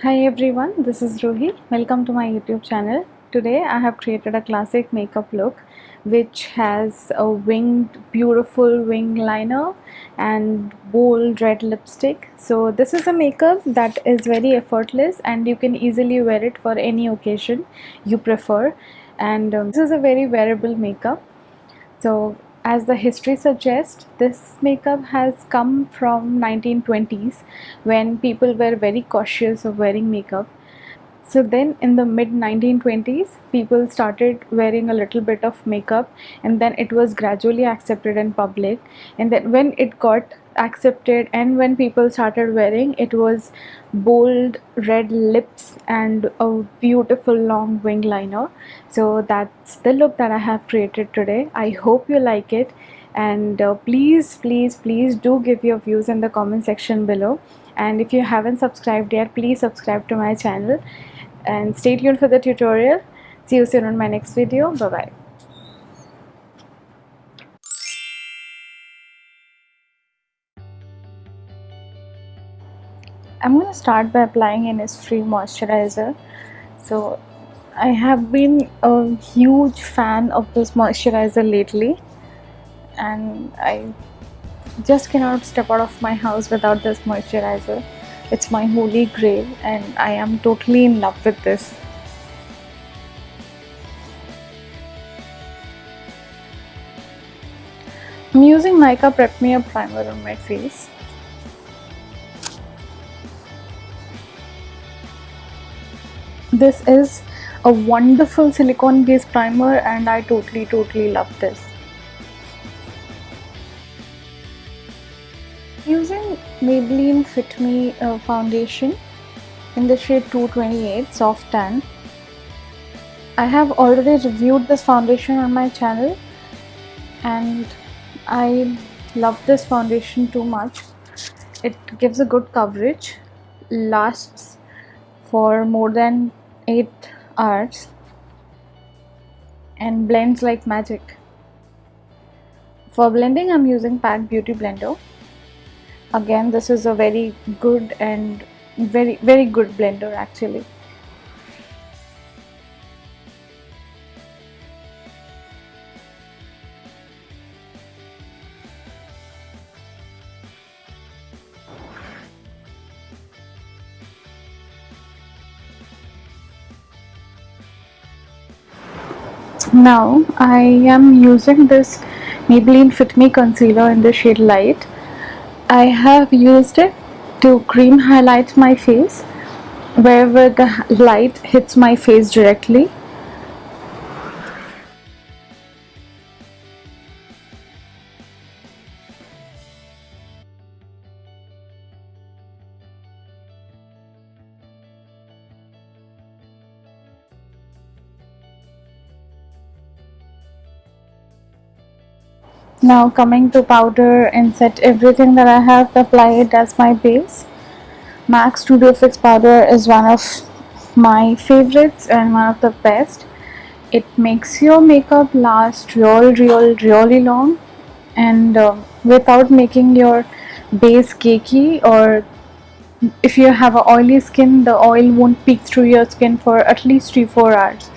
Hi everyone, this is Rohi. Welcome to my YouTube channel. Today I have created a classic makeup look which has a beautiful wing liner and bold red lipstick. So this is a makeup that is very effortless and you can easily wear it for any occasion you prefer. And this is a very wearable makeup. So, as the history suggests, this makeup has come from 1920s when people were very cautious of wearing makeup. So then in the mid 1920s, people started wearing a little bit of makeup, and then it was gradually accepted in public. And then when it got accepted and when people started wearing, it was bold red lips and a beautiful long wing liner. So that's the look that I have created today. I hope you like it, and please do give your views in the comment section below. And if you haven't subscribed yet, please subscribe to my channel and stay tuned for the tutorial. See you soon on my next video. Bye bye. I'm going to start by applying Innisfree moisturizer. So I have been a huge fan of this moisturizer lately, and I just cannot step out of my house without this moisturizer. It's my holy grail and I am totally in love with this. I'm using Nykaa Prep Me Up primer on my face. This is a wonderful silicone based primer and I totally love this. Using Maybelline Fit Me foundation in the shade 228 Soft Tan. I have already reviewed this foundation on my channel and I love this foundation too much. It gives a good coverage, lasts for more than 8 hours and blends like magic. For blending, I'm using Pack Beauty Blender. Again, this is a very good and very good blender actually. Now I am using this Maybelline Fit Me concealer in the shade Light. I have used it to cream highlight my face wherever the light hits my face directly. Now coming to powder and set everything that I have applied as my base. MAC Studio Fix powder is one of my favorites and one of the best. It makes your makeup last really long and without making your base cakey, or if you have a oily skin, the oil won't peek through your skin for at least 3-4 hours.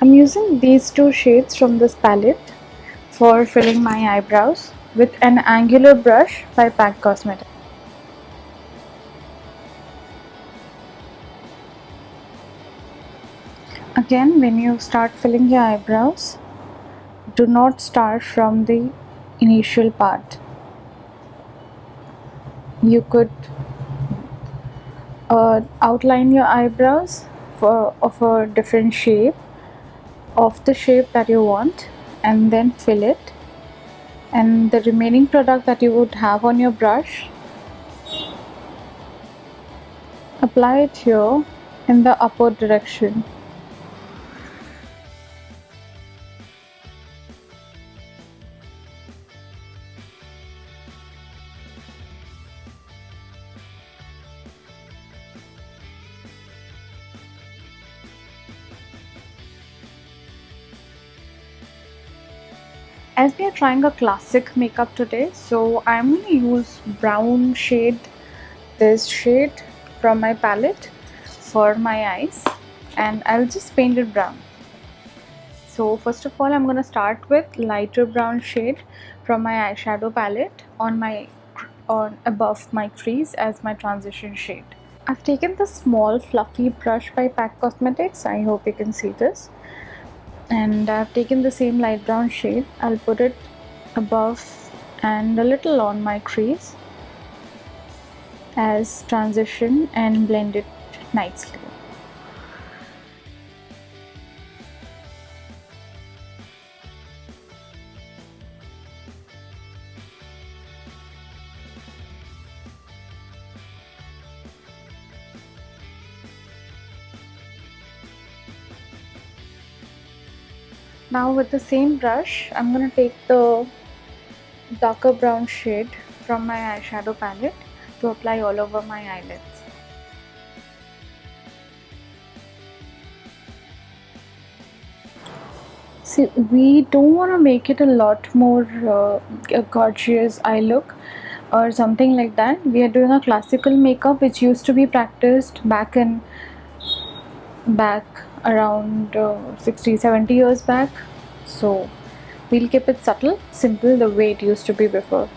I'm using these two shades from this palette for filling my eyebrows with an angular brush by PAC Cosmetics. Again, when you start filling your eyebrows, do not start from the initial part. You could outline your eyebrows of a different shape, of the shape that you want, and then fill it, and the remaining product that you would have on your brush, apply it here in the upward direction. As we are trying a classic makeup today, so I'm going to use brown shade, this shade from my palette for my eyes, and I'll just paint it brown. So first of all, I'm going to start with lighter brown shade from my eyeshadow palette on above my crease as my transition shade. I've taken the small fluffy brush by PAC Cosmetics. I hope you can see this. And I've taken the same light brown shade. I'll put it above and a little on my crease as transition and blend it nicely. Now with the same brush, I'm going to take the darker brown shade from my eyeshadow palette to apply all over my eyelids. See, we don't want to make it a lot more gorgeous eye look or something like that. We are doing a classical makeup which used to be practiced back around 60-70 years back. So we'll keep it subtle, simple, the way it used to be before.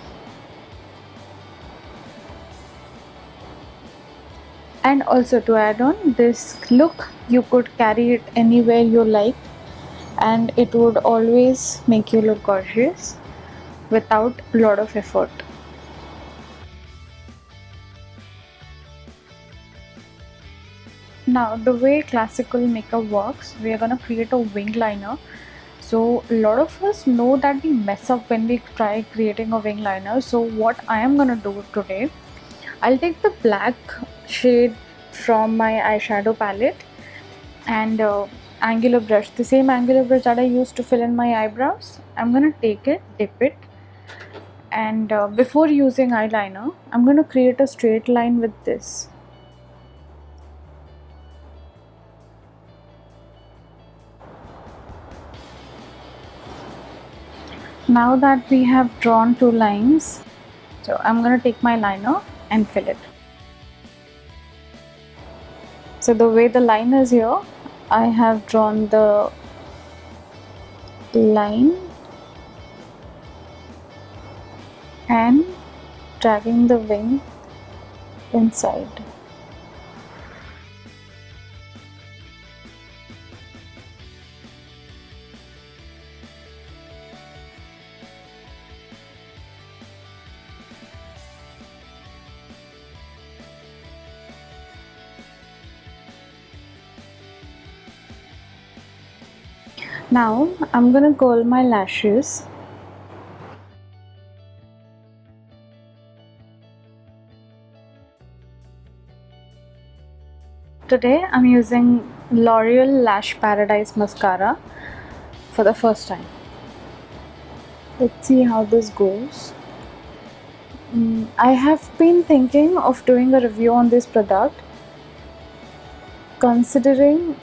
And also to add on, this look you could carry it anywhere you like, and it would always make you look gorgeous without a lot of effort. Now the way classical makeup works, we are gonna create a wing liner. So a lot of us know that we mess up when we try creating a wing liner. So what I am gonna do today, I'll take the black shade from my eyeshadow palette and angular brush, the same angular brush that I used to fill in my eyebrows. I'm gonna take it, dip it, and before using eyeliner, I'm gonna create a straight line with this. Now that we have drawn two lines, so I'm gonna take my liner and fill it. So the way the line is here, I have drawn the line and dragging the wing inside. Now I'm gonna curl my lashes. Today I'm using L'Oreal Lash Paradise Mascara for the first time. Let's see how this goes. I have been thinking of doing a review on this product, considering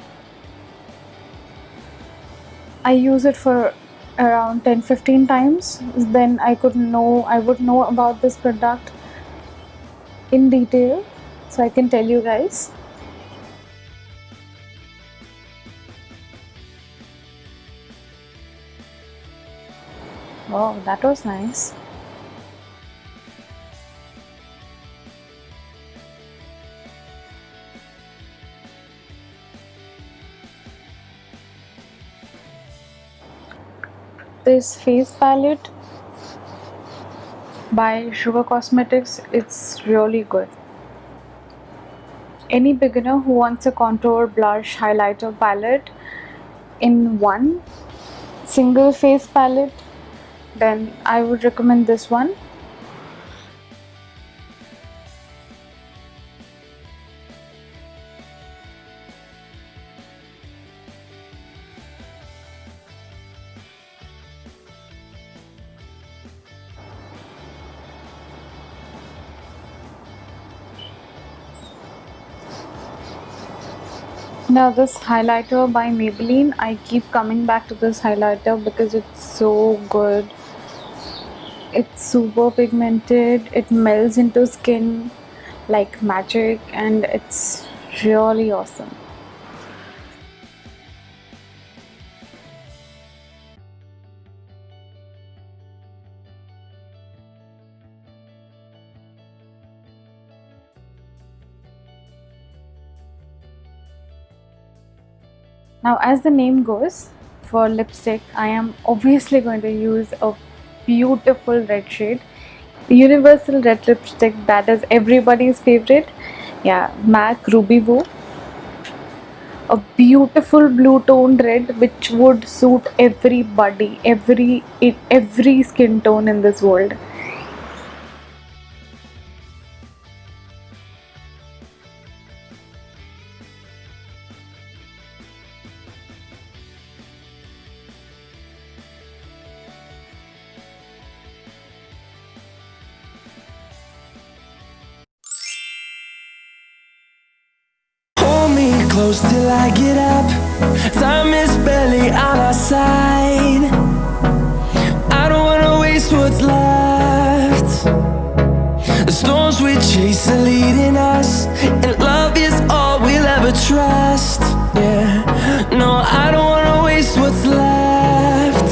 I use it for around 10-15 times. Then I would know about this product in detail, so I can tell you guys. Wow, that was nice. This face palette by Sugar Cosmetics, it's really good. Any beginner who wants a contour, blush, highlighter palette in one single face palette, then I would recommend this one. Now this highlighter by Maybelline, I keep coming back to this highlighter because it's so good. It's super pigmented, it melts into skin like magic, and it's really awesome. Now, as the name goes, for lipstick, I am obviously going to use a beautiful red shade. Universal red lipstick that is everybody's favorite. Yeah, MAC Ruby Woo. A beautiful blue toned red which would suit everybody, every skin tone in this world. Hold me close till I get up. Time is barely on our side. I don't wanna waste what's left. The storms we chase are leading us, and love is all we'll ever trust. Yeah, no, I don't wanna waste what's left.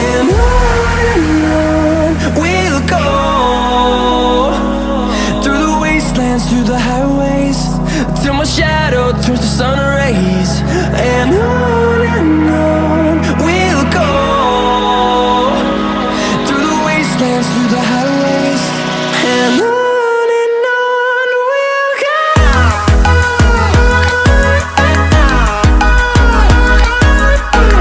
And on we'll go, through the wastelands, through the highways, till my shadow turns to sun rays. And on